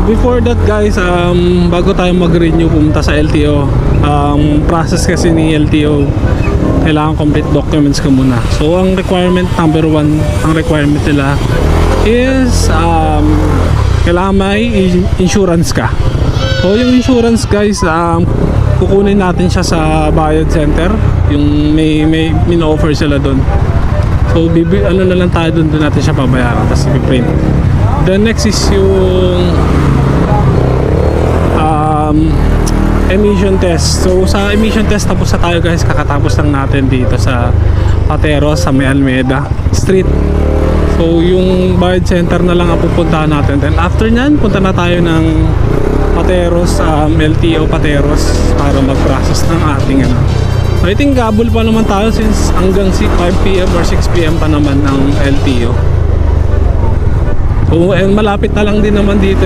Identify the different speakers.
Speaker 1: before that guys, bago tayo mag-renew pumunta sa LTO, process kasi ni LTO, kailangan complete documents ka muna. So ang requirement number 1, ang requirement nila is kailangan may insurance ka. So yung insurance guys, kukunin natin siya sa Bayad Center, yung may offer sila doon. So ano na lang tayo doon natin siya pabayaran, tapos i-print. The next is yung emission test. So sa emission test tapos na tayo guys, kakatapos lang natin dito sa Pateros sa may Almeida Street. So yung Bayad Center na lang ang pupuntahan natin. Then after nyan, punta na tayo ng Pateros, LTO Pateros para mag-process ng ating I think gabol pa naman tayo since hanggang 5 PM or 6 PM pa naman ng LTO. So and malapit na lang din naman dito